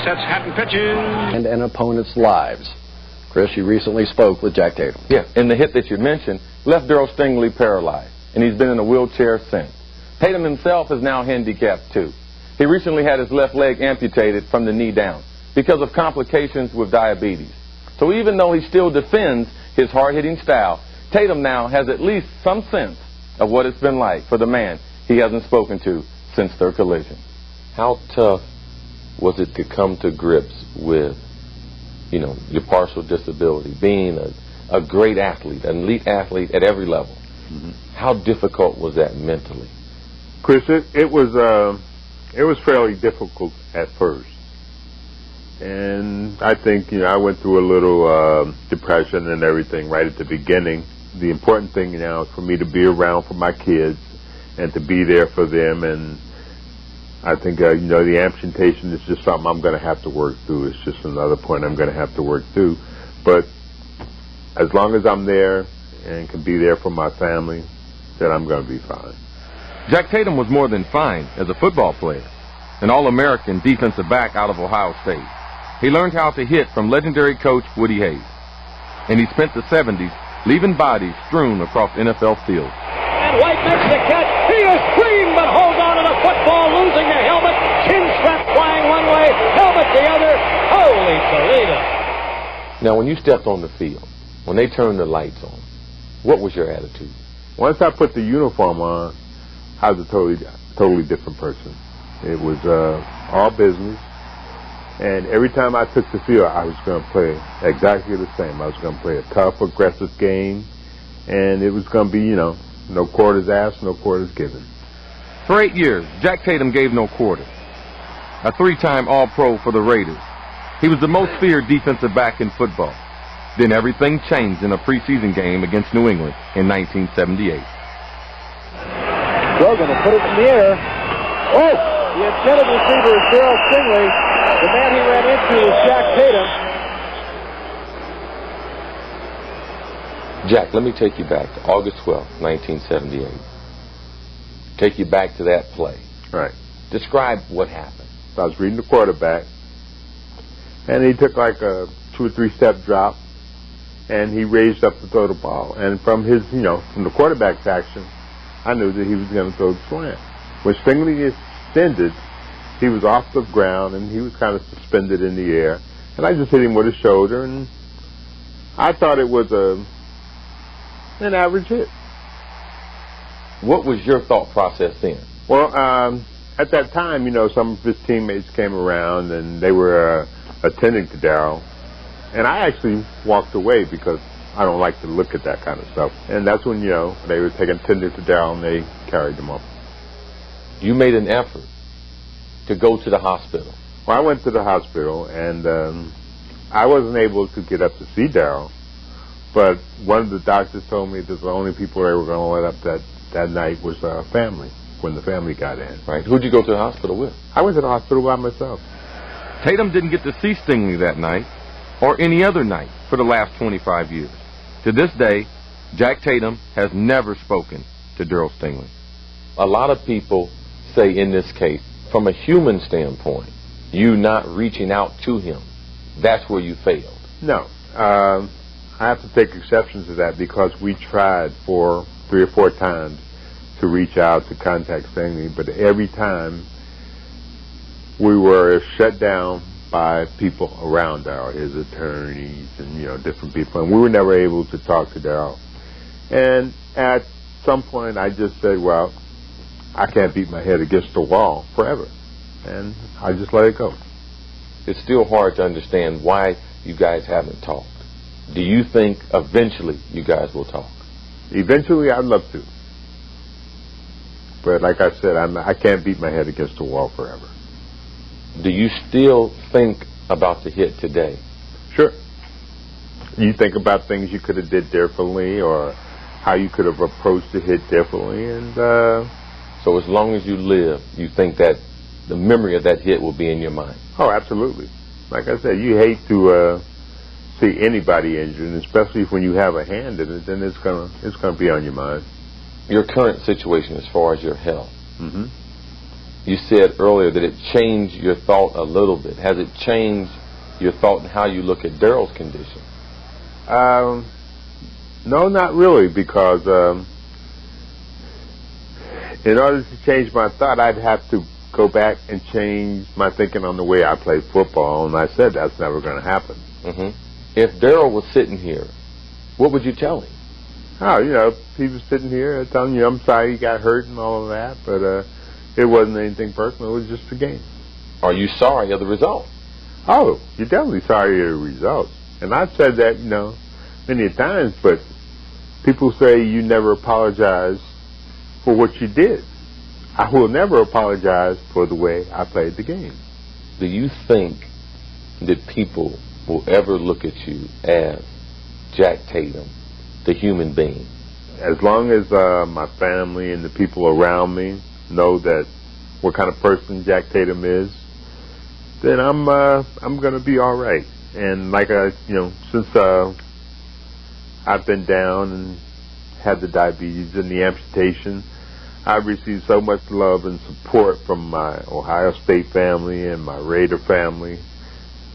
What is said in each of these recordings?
sets, Hatton pitches. And an opponent's lives. Chris, you recently spoke with Jack Tatum. Yeah, and the hit that you mentioned left Darryl Stingley paralyzed, and he's been in a wheelchair since. Tatum himself is now handicapped, too. He recently had his left leg amputated from the knee down because of complications with diabetes. So even though he still defends his hard-hitting style, Tatum now has at least some sense of what it's been like for the man he hasn't spoken to since their collision. How tough was it to come to grips with, you know, your partial disability, being a great athlete, an elite athlete at every level? Mm-hmm. How difficult was that mentally? Chris, it was fairly difficult at first. And I think, you know, I went through a little depression and everything right at the beginning. The important thing now is for me to be around for my kids and to be there for them. And I think, you know, the amputation is just something I'm going to have to work through. It's just another point I'm going to have to work through. But as long as I'm there and can be there for my family, then I'm going to be fine. Jack Tatum was more than fine as a football player, an All-American defensive back out of Ohio State. He learned how to hit from legendary coach Woody Hayes, and he spent the 70s leaving bodies strewn across NFL fields. And White makes the catch. He is clean, but holds on to the football, losing the helmet. Chin strap flying one way, helmet the other. Holy Toledo. Now, when you stepped on the field, when they turned the lights on, what was your attitude? Once I put the uniform on, I was a totally different person. It was all business. And every time I took the field, I was going to play exactly the same. I was going to play a tough, aggressive game. And it was going to be, you know, no quarters asked, no quarters given. For 8 years, Jack Tatum gave no quarters. A 3-time All-Pro for the Raiders. He was the most feared defensive back in football. Then everything changed in a preseason game against New England in 1978. Grogan will put it in the air. Oh! The intended receiver is Darryl Stingley. The man he ran into was Jack Tatum. Jack, let me take you back to August 12, 1978. Take you back to that play. Right. Describe what happened. I was reading the quarterback, and he took like a 2 or 3 step drop, and he raised up to throw the ball. And from his, you know, from the quarterback's action, I knew that he was going to throw the slant. When Stingley extended, he was off the ground, and he was kind of suspended in the air. And I just hit him with his shoulder, and I thought it was an average hit. What was your thought process then? Well, at that time, you know, some of his teammates came around, and they were attending to Darryl. And I actually walked away because I don't like to look at that kind of stuff. And that's when, you know, they were attending to Darryl, and they carried him up. You made an effort to go to the hospital. Well, I went to the hospital, and I wasn't able to get up to see Darryl. But one of the doctors told me that the only people they were going to let up that night was family, when the family got in. Right. Who'd you go to the hospital with? I went to the hospital by myself. Tatum didn't get to see Stingley that night or any other night for the last 25 years. To this day, Jack Tatum has never spoken to Darryl Stingley. A lot of people say in this case, from a human standpoint, you not reaching out to him, that's where you failed. No. I have to take exception to that because we tried for 3 or 4 times to reach out to contact Stingley, but every time we were shut down by people around Darryl, his attorneys and, you know, different people, and we were never able to talk to Darryl. And at some point I just said, well, I can't beat my head against the wall forever, and I just let it go. It's still hard to understand why you guys haven't talked. Do you think eventually you guys will talk? Eventually, I'd love to. But like I said, I can't beat my head against the wall forever. Do you still think about the hit today? Sure. You think about things you could have did differently or how you could have approached the hit differently. And so as long as you live, you think that the memory of that hit will be in your mind? Oh, absolutely. Like I said, you hate to see anybody injured, and especially when you have a hand in it, then it's gonna be on your mind. Your current situation as far as your health, You said earlier that it changed your thought a little bit. Has it changed your thought and how you look at Daryl's condition? No, not really, because in order to change my thought, I'd have to go back and change my thinking on the way I play football, and I said that's never going to happen. If Daryl was sitting here, what would you tell him? Oh, you know, he was sitting here telling you I'm sorry he got hurt and all of that, but it wasn't anything personal. It was just a game. Are you sorry of the result? Oh, you're definitely sorry of the result. And I've said that, you know, many times, but people say you never apologize for what you did. I will never apologize for the way I played the game. Do you think that people will ever look at you as Jack Tatum, the human being? As long as my family and the people around me know that what kind of person Jack Tatum is, then I'm going to be all right. And like since I've been down and had the diabetes and the amputation, I've received so much love and support from my Ohio State family and my Raider family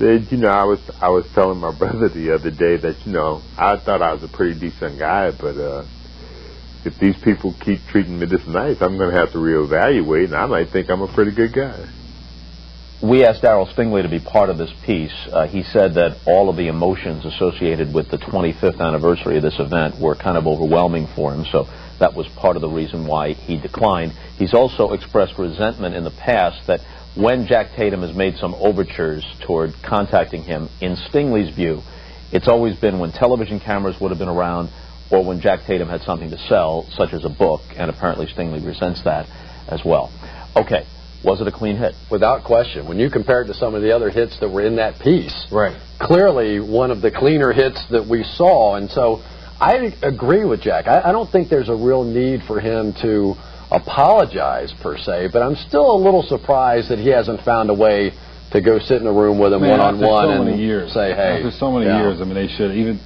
that, you know, I was telling my brother the other day that, you know, I thought I was a pretty decent guy, but if these people keep treating me this nice, I'm going to have to reevaluate, and I might think I'm a pretty good guy. We asked Darryl Stingley to be part of this piece. He said that all of the emotions associated with the 25th anniversary of this event were kind of overwhelming for him, so that was part of the reason why he declined. He's also expressed resentment in the past that when Jack Tatum has made some overtures toward contacting him, in Stingley's view, it's always been when television cameras would have been around or when Jack Tatum had something to sell, such as a book, and apparently Stingley resents that as well. Okay. Was it a clean hit? Without question. When you compare it to some of the other hits that were in that piece, right, clearly one of the cleaner hits that we saw. And so I agree with Jack. I don't think there's a real need for him to apologize, per se, but I'm still a little surprised that he hasn't found a way to go sit in a room with him one-on-one and say, hey. After so many years, I mean, they should even...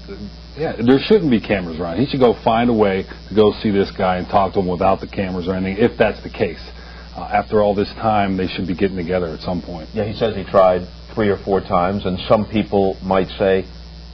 Yeah, there shouldn't be cameras around. He should go find a way to go see this guy and talk to him without the cameras or anything, if that's the case. After all this time, they should be getting together at some point. Yeah, he says he tried 3 or 4 times, and some people might say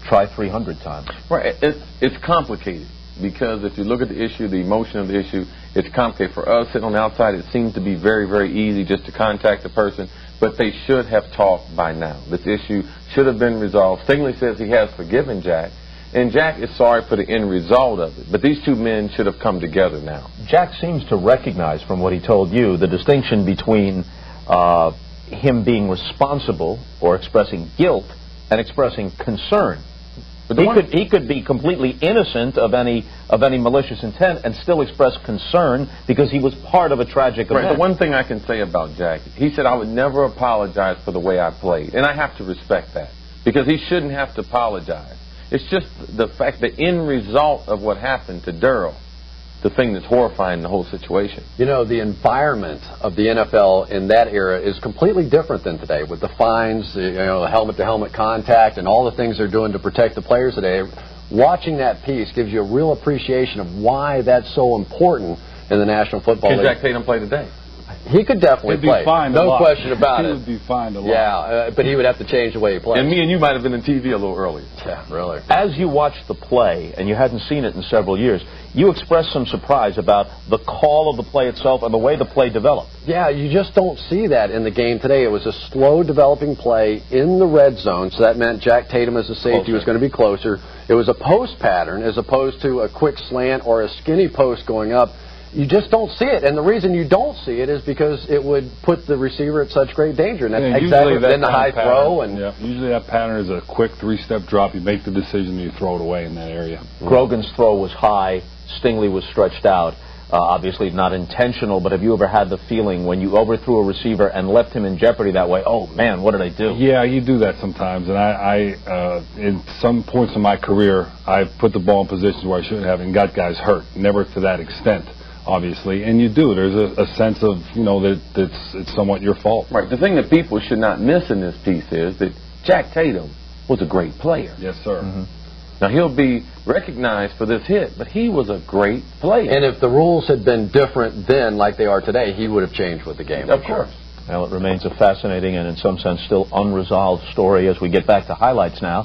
try 300 times. Right. It's complicated because if you look at the issue, the emotion of the issue, it's complicated. For us sitting on the outside, it seems to be very, very easy just to contact the person, but they should have talked by now. This issue should have been resolved. Stingley says he has forgiven Jack, and Jack is sorry for the end result of it. But these two men should have come together now. Jack seems to recognize, from what he told you, the distinction between him being responsible or expressing guilt and expressing concern. But he could be completely innocent of any malicious intent and still express concern because he was part of a tragic event. Right. The one thing I can say about Jack, he said, I would never apologize for the way I played. And I have to respect that because he shouldn't have to apologize. It's just the fact, the end result of what happened to Daryl, the thing that's horrifying the whole situation. You know, the environment of the NFL in that era is completely different than today, with the fines, the helmet-to-helmet contact, and all the things they're doing to protect the players today. Watching that piece gives you a real appreciation of why that's so important in the National Football League. Can Jack Tatum play today? He could definitely play. No question about it. He would be fined a lot. Yeah, but he would have to change the way he plays. And me and you might have been on TV a little earlier. Yeah, really. As you watched the play, and you hadn't seen it in several years, you expressed some surprise about the call of the play itself and the way the play developed. Yeah, you just don't see that in the game today. It was a slow developing play in the red zone, so that meant Jack Tatum as a safety was going to be closer. It was a post pattern as opposed to a quick slant or a skinny post going up. You just don't see it, and the reason you don't see it is because it would put the receiver at such great danger. And that's exactly then the high throw. And usually that pattern is a quick 3-step drop. You make the decision and you throw it away in that area. Grogan's throw was high. Stingley was stretched out. Obviously not intentional, but have you ever had the feeling when you overthrew a receiver and left him in jeopardy that way, oh, man, what did I do? Yeah, you do that sometimes. And I in some points in my career, I've put the ball in positions where I shouldn't have and got guys hurt. Never to that extent, obviously. And you do. There's a sense of, that it's somewhat your fault. Right. The thing that people should not miss in this piece is that Jack Tatum was a great player. Yes, sir. Now, he'll be recognized for this hit, but he was a great player. And if the rules had been different then like they are today, he would have changed with the game. Of course. Well, it remains a fascinating and in some sense still unresolved story as we get back to highlights now.